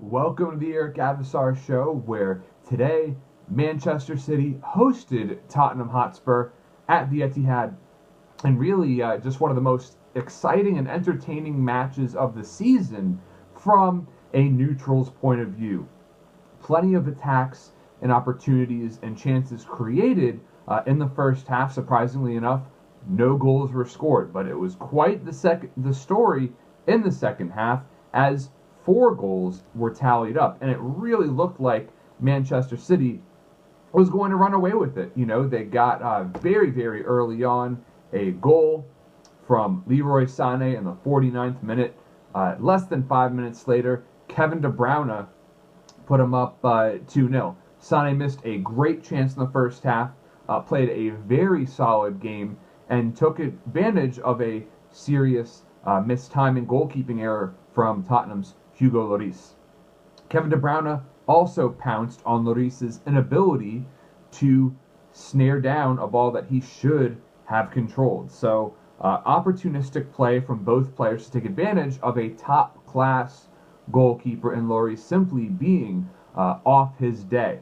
Welcome to the Eric Avisar Show, where today Manchester City hosted Tottenham Hotspur at the Etihad, and really just one of the most exciting and entertaining matches of the season from a neutral's point of view. Plenty of attacks and opportunities and chances created in the first half. Surprisingly enough, no goals were scored, but it was quite the story in the second half as 4 goals were tallied up, and it really looked like Manchester City was going to run away with it. You know, they got very early on a goal from Leroy Sané in the 49th minute. Less than 5 minutes later, Kevin De Bruyne put him up 2-0. Sané missed a great chance in the first half, played a very solid game, and took advantage of a serious mistiming goalkeeping error from Tottenham's Hugo Lloris. Kevin De Bruyne also pounced on Lloris's inability to snare down a ball that he should have controlled. So, opportunistic play from both players to take advantage of a top-class goalkeeper in Lloris simply being off his day.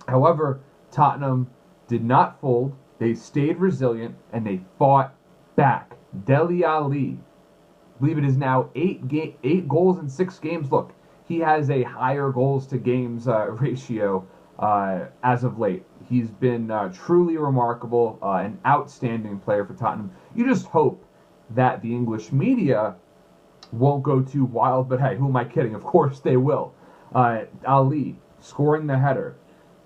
However, Tottenham did not fold. They stayed resilient and they fought back. Dele Alli, I believe it is now 8 goals in 6 games. Look, he has a higher goals to games ratio as of late. He's been truly remarkable, an outstanding player for Tottenham. You just hope that the English media won't go too wild, but hey, who am I kidding? Of course they will. Ali scoring the header.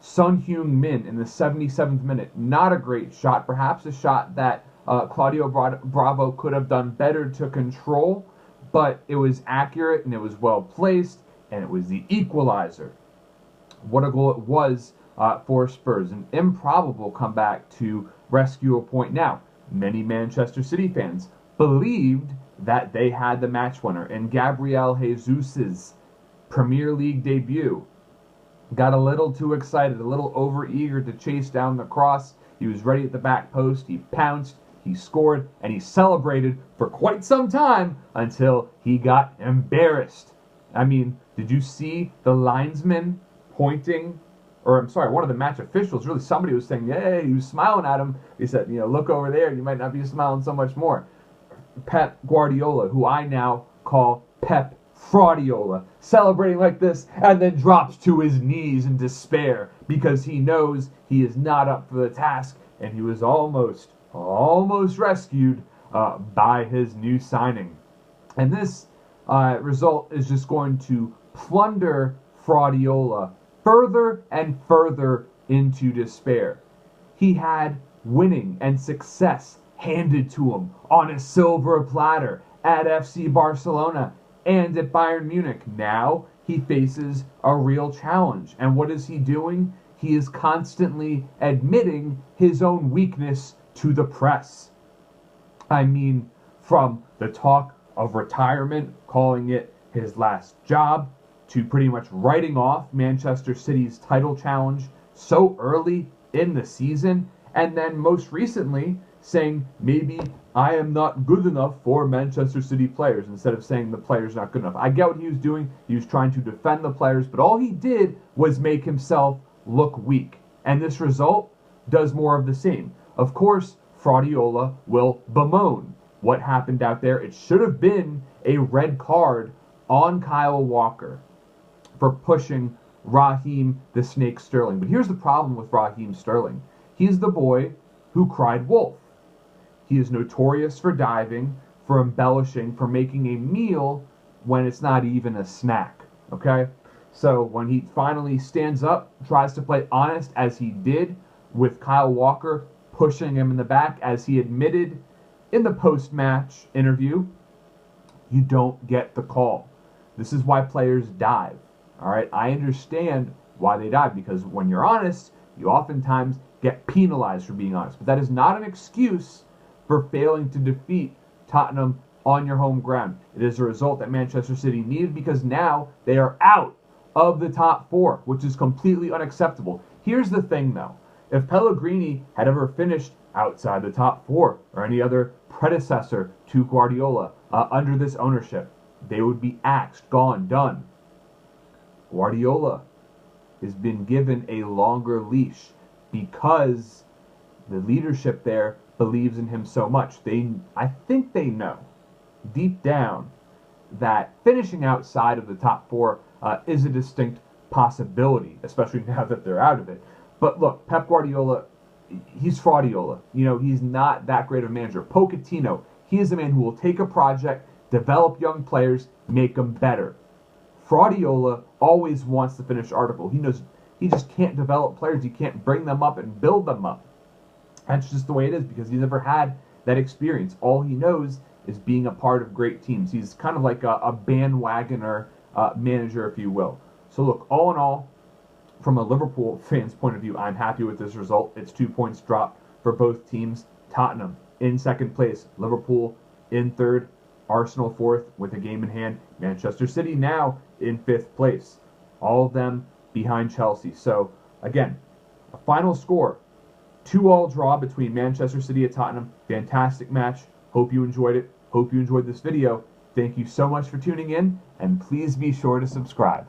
Son Heung-min in the 77th minute. Not a great shot. Perhaps a shot that Claudio Bravo could have done better to control, but it was accurate and it was well placed, and it was the equalizer. What a goal it was for Spurs. An improbable comeback to rescue a point. Now, many Manchester City fans believed that they had the match winner in Gabriel Jesus' Premier League debut. Got a little too excited, a little over-eager to chase down the cross. He was ready at the back post. He pounced, he scored, and he celebrated for quite some time until he got embarrassed. I mean, did you see the linesman pointing, or I'm sorry, one of the match officials, really somebody was saying, yeah, he was smiling at him. He said, look over there, you might not be smiling so much more. Pep Guardiola, who I now call Pep Fraudiola, celebrating like this, and then drops to his knees in despair because he knows he is not up for the task, and he was almost rescued by his new signing. And this result is just going to plunder Fraudiola further and further into despair. He had winning and success handed to him on a silver platter at FC Barcelona and at Bayern Munich. Now he faces a real challenge. And what is he doing? He is constantly admitting his own weakness to the press. I mean, from the talk of retirement, calling it his last job, to pretty much writing off Manchester City's title challenge so early in the season, and then most recently saying maybe I am not good enough for Manchester City players instead of saying the players not good enough. I get what he was doing. He was trying to defend the players, but all he did was make himself look weak. And this result does more of the same. Of course, Fraudiola will bemoan what happened out there. It should have been a red card on Kyle Walker for pushing Raheem the Snake Sterling. But here's the problem with Raheem Sterling. He's the boy who cried wolf. He is notorious for diving, for embellishing, for making a meal when it's not even a snack. Okay? So when he finally stands up, tries to play honest as he did with Kyle Walker pushing him in the back, as he admitted in the post-match interview, you don't get the call. This is why players dive. All right? I understand why they dive, because when you're honest, you oftentimes get penalized for being honest. But that is not an excuse for failing to defeat Tottenham on your home ground. It is a result that Manchester City needed because now they are out of the top 4, which is completely unacceptable. Here's the thing, though. If Pellegrini had ever finished outside the top 4 or any other predecessor to Guardiola under this ownership, they would be axed, gone, done. Guardiola has been given a longer leash because the leadership there believes in him so much. I think they know deep down that finishing outside of the top four is a distinct possibility, especially now that they're out of it. But look, Pep Guardiola, he's Fraudiola. He's not that great of a manager. Pochettino, he is a man who will take a project, develop young players, make them better. Fraudiola always wants the finished article. He knows he just can't develop players. He can't bring them up and build them up. That's just the way it is because he's never had that experience. All he knows is being a part of great teams. He's kind of like a bandwagoner manager, if you will. So look, all in all, from a Liverpool fan's point of view, I'm happy with this result. It's 2 points dropped for both teams. Tottenham in second place, Liverpool in third, Arsenal fourth with a game in hand, Manchester City now in fifth place. All of them behind Chelsea. So again, a final score, 2-2 draw between Manchester City and Tottenham. Fantastic match. Hope you enjoyed it. Hope you enjoyed this video. Thank you so much for tuning in, and please be sure to subscribe.